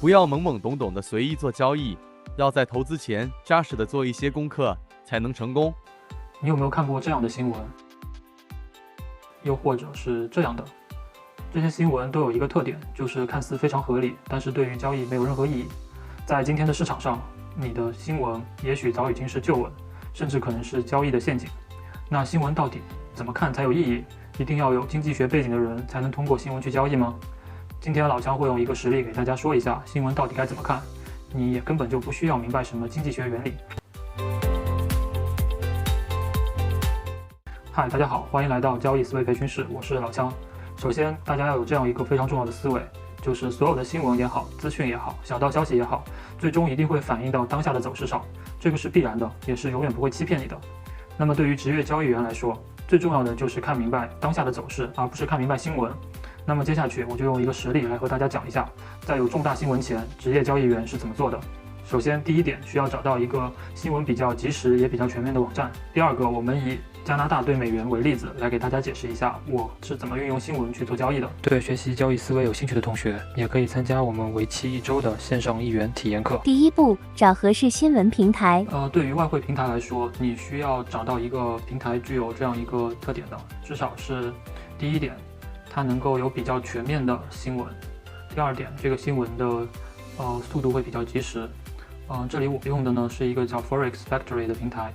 不要懵懵懂懂的随意做交易，要在投资前扎实的做一些功课，才能成功。你有没有看过这样的新闻？又或者是这样的？这些新闻都有一个特点，就是看似非常合理，但是对于交易没有任何意义。在今天的市场上，你的新闻也许早已经是旧闻，甚至可能是交易的陷阱。那新闻到底怎么看才有意义？一定要有经济学背景的人才能通过新闻去交易吗？今天老姜会用一个实例给大家说一下新闻到底该怎么看，你也根本就不需要明白什么经济学原理。嗨，大家好，欢迎来到交易思维培训室，我是老姜。首先，大家要有这样一个非常重要的思维，就是所有的新闻也好，资讯也好，小道消息也好，最终一定会反映到当下的走势上，这个是必然的，也是永远不会欺骗你的。那么对于职业交易员来说，最重要的就是看明白当下的走势，而不是看明白新闻。那么接下去我就用一个实例来和大家讲一下，在有重大新闻前，职业交易员是怎么做的。首先，第一点，需要找到一个新闻比较及时也比较全面的网站。第二个，我们以加拿大对美元为例子来给大家解释一下我是怎么运用新闻去做交易的。对学习交易思维有兴趣的同学，也可以参加我们为期1周的线上1元体验课。第一步，找合适新闻平台。对于外汇平台来说，你需要找到一个平台具有这样一个特点的，至少是第一点，它能够有比较全面的新闻。第二点，这个新闻的速度会比较及时。这里我用的呢是一个叫 Forex Factory 的平台，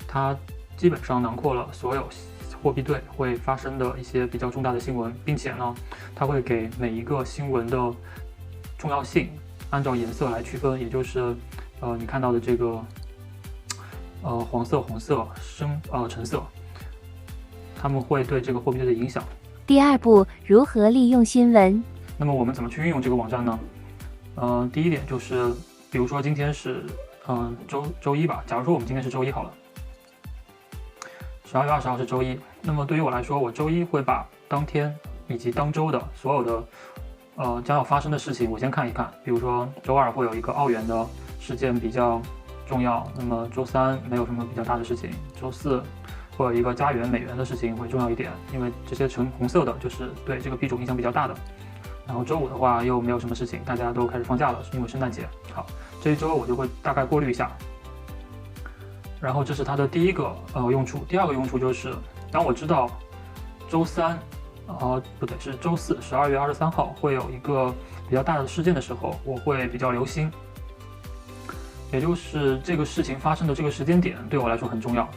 它基本上囊括了所有货币对会发生的一些比较重大的新闻，并且呢，它会给每一个新闻的重要性按照颜色来区分，也就是你看到的这个黄色、红色、橙色，它们会对这个货币对的影响。第二步，如何利用新闻？那么我们怎么去运用这个网站呢？第一点就是，比如说今天是周一吧，假如说我们今天是周一好了，12月20号是周一。那么对于我来说，我周一会把当天以及当周的所有的将要发生的事情我先看一看。比如说周二会有一个澳元的事件比较重要，那么周三没有什么比较大的事情，周四会有一个加元美元的事情会重要一点，因为这些呈红色的就是对这个币种影响比较大的。然后周五的话又没有什么事情，大家都开始放假了，是因为圣诞节。好，这一周我就会大概过滤一下。然后这是它的第一个用处。第二个用处就是，当我知道周三，不对，是周四，12月23号会有一个比较大的事件的时候，我会比较留心。也就是这个事情发生的这个时间点对我来说很重要，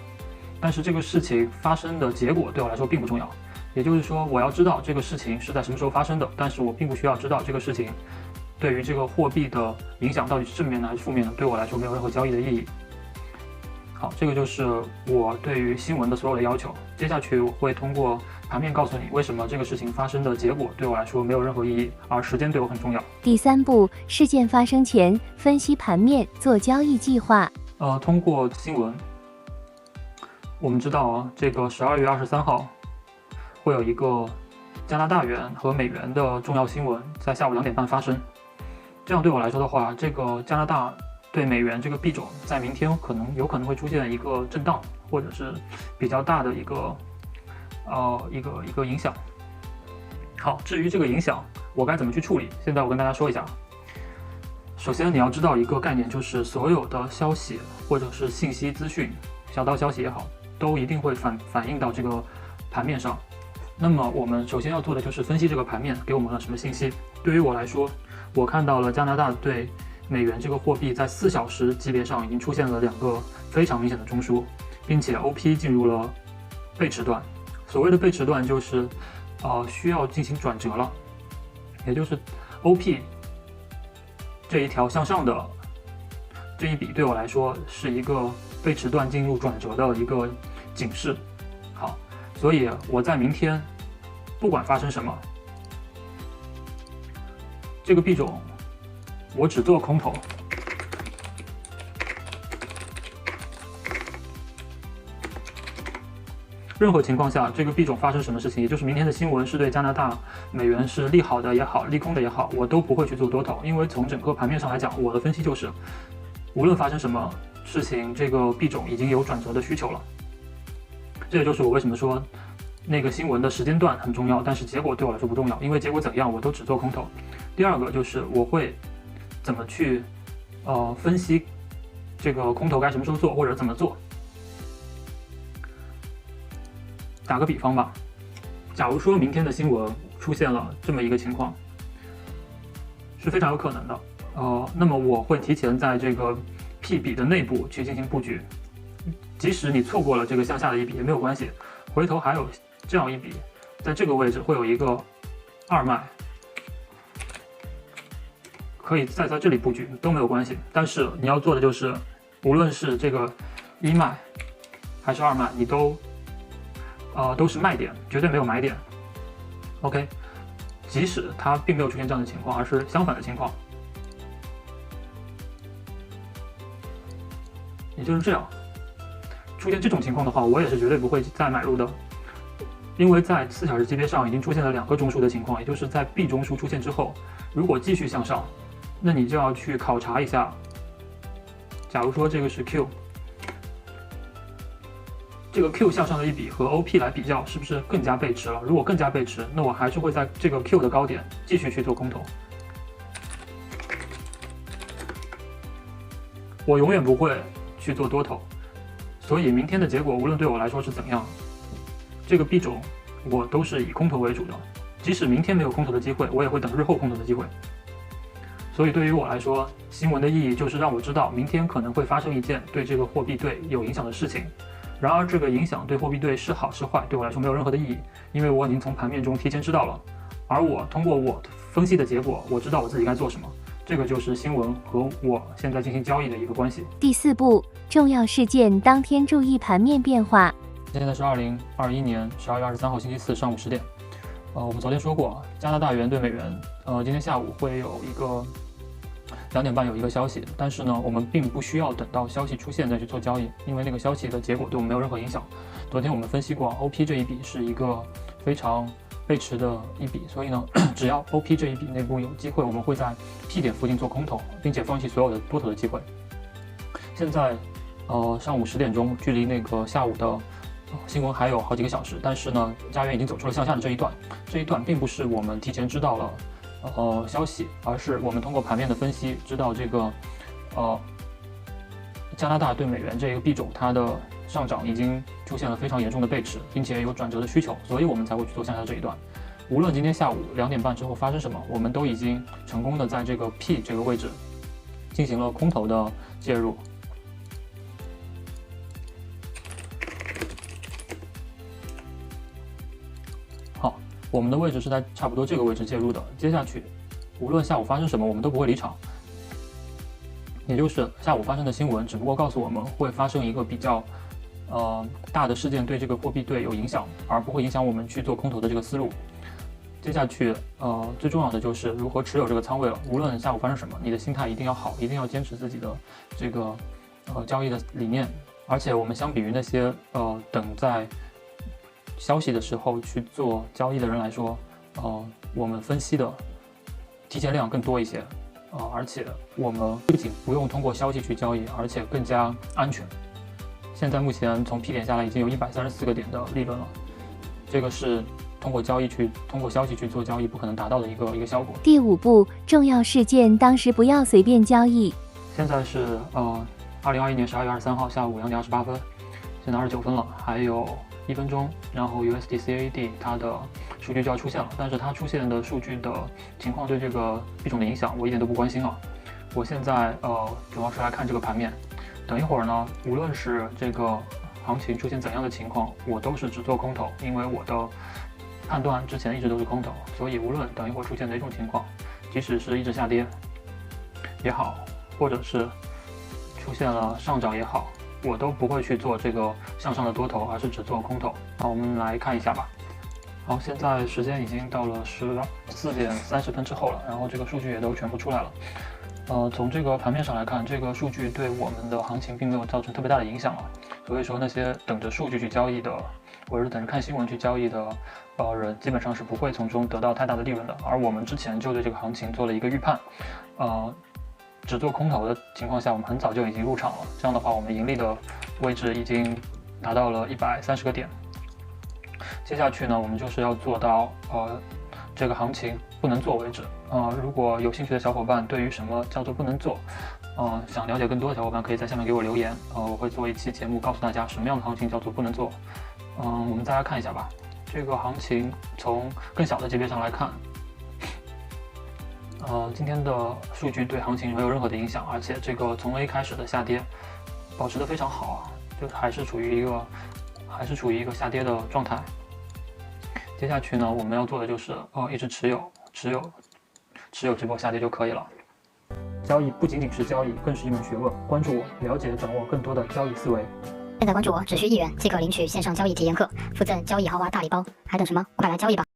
但是这个事情发生的结果对我来说并不重要。也就是说，我要知道这个事情是在什么时候发生的，但是我并不需要知道这个事情对于这个货币的影响到底是正面的还是负面的，对我来说没有任何交易的意义。好，这个就是我对于新闻的所有的要求。接下去我会通过盘面告诉你为什么这个事情发生的结果对我来说没有任何意义，而时间对我很重要。第三步，事件发生前分析盘面，做交易计划。通过新闻，我们知道这个12月23号会有一个加拿大元和美元的重要新闻在下午2点半发生。这样对我来说的话，这个加拿大对美元这个币种在明天有可能会出现一个震荡，或者是比较大的一个影响。好，至于这个影响我该怎么去处理，现在我跟大家说一下。首先你要知道一个概念，就是所有的消息或者是信息资讯，小道消息也好，都一定会反映到这个盘面上。那么我们首先要做的就是分析这个盘面给我们了什么信息。对于我来说，我看到了加拿大对美元这个货币在4小时级别上已经出现了2个非常明显的中枢，并且 OP 进入了背驰段。所谓的背驰段就是需要进行转折了，也就是 OP 这一条向上的这一笔对我来说是一个背驰段进入转折的一个警示。好，所以我在明天不管发生什么，这个币种我只做空头。任何情况下，这个币种发生什么事情，也就是明天的新闻是对加拿大美元是利好的也好，利空的也好，我都不会去做多头，因为从整个盘面上来讲，我的分析就是，无论发生什么事情，这个币种已经有转折的需求了。这也就是我为什么说那个新闻的时间段很重要，但是结果对我来说不重要，因为结果怎样我都只做空头。第二个就是我会怎么去分析这个空头该什么时候做或者怎么做。打个比方吧，假如说明天的新闻出现了这么一个情况，是非常有可能的。那么我会提前在这个 P 笔的内部去进行布局，即使你错过了这个向下的一笔也没有关系，回头还有这样一笔，在这个位置会有一个2脉，可以再在这里布局都没有关系。但是你要做的就是，无论是这个1脉还是2脉，你都是卖点，绝对没有买点。OK， 即使它并没有出现这样的情况，而是相反的情况，也就是这样。出现这种情况的话，我也是绝对不会再买入的，因为在4小时级别上已经出现了2个中枢的情况，也就是在 B 中枢出现之后，如果继续向上，那你就要去考察一下，假如说这个是 Q。这个 Q 向上的一笔和 OP 来比较，是不是更加背驰了？如果更加背驰，那我还是会在这个 Q 的高点继续去做空头。我永远不会去做多头，所以明天的结果无论对我来说是怎么样，这个 B 种我都是以空头为主的。即使明天没有空头的机会，我也会等日后空头的机会。所以对于我来说，新闻的意义就是让我知道明天可能会发生一件对这个货币对有影响的事情。然而，这个影响对货币对是好是坏，对我来说没有任何的意义，因为我已经从盘面中提前知道了。而我通过我分析的结果，我知道我自己该做什么。这个就是新闻和我现在进行交易的一个关系。第4步，重要事件当天注意盘面变化。现在是2021年12月23号星期四上午10点。我们昨天说过，加拿大元对美元，今天下午会有一个2点半有一个消息，但是呢，我们并不需要等到消息出现再去做交易，因为那个消息的结果对我们没有任何影响。昨天我们分析过 ，OP 这一笔是一个非常背驰的一笔，所以呢，只要 OP 这一笔内部有机会，我们会在 P 点附近做空头，并且放弃所有的多头的机会。现在上午10点钟，距离那个下午的新闻还有好几个小时，但是呢，加元已经走出了向下的这一段并不是我们提前知道了消息，而是我们通过盘面的分析知道这个加拿大对美元这个币种它的上涨已经出现了非常严重的背驰，并且有转折的需求，所以我们才会去做向下这一段。无论今天下午2点半之后发生什么，我们都已经成功的在这个 P 这个位置进行了空头的介入。好，我们的位置是在差不多这个位置介入的。接下去，无论下午发生什么，我们都不会离场。也就是下午发生的新闻，只不过告诉我们会发生一个比较大的事件对这个货币对有影响，而不会影响我们去做空头的这个思路。接下去最重要的就是如何持有这个仓位了。无论下午发生什么，你的心态一定要好，一定要坚持自己的这个交易的理念。而且我们相比于那些等在消息的时候去做交易的人来说，我们分析的提前量更多一些。而且我们不仅不用通过消息去交易，而且更加安全。现在目前从 P 点下来已经有134个点的利润了，这个是通过消息去做交易不可能达到的一个效果。第5步，重要事件当时不要随便交易。现在是2021年12月23号下午2点28分，现在29分了，还有1分钟，然后 USD/CAD 它的数据就要出现了，但是它出现的数据的情况对这个币种的影响我一点都不关心了。我现在主要是来看这个盘面，等一会儿呢，无论是这个行情出现怎样的情况，我都是只做空头，因为我的判断之前一直都是空头，所以无论等一会儿出现哪种情况，即使是一直下跌也好，或者是出现了上涨也好，我都不会去做这个向上的多头，而是只做空头。好，我们来看一下吧。好，现在时间已经到了14点30分之后了，然后这个数据也都全部出来了。从这个盘面上来看，这个数据对我们的行情并没有造成特别大的影响了。所以说那些等着数据去交易的，或者是等着看新闻去交易的人，基本上是不会从中得到太大的利润的。而我们之前就对这个行情做了一个预判，只做空头的情况下，我们很早就已经入场了。这样的话，我们盈利的位置已经达到了130个点。接下去呢，我们就是要做到这个行情不能做为止。如果有兴趣的小伙伴对于什么叫做不能做，想了解更多的小伙伴可以在下面给我留言，我会做一期节目告诉大家什么样的行情叫做不能做。我们再来看一下吧，这个行情从更小的级别上来看，今天的数据对行情没有任何的影响，而且这个从 A 开始的下跌保持得非常好啊，就还是处于一个下跌的状态。接下去呢，我们要做的就是一直持有直播下跌就可以了。交易不仅仅是交易，更是一门学问。关注我，了解掌握更多的交易思维。现在关注我，只需1元即可领取线上交易体验课，附赠交易豪华大礼包，还等什么？快来交易吧！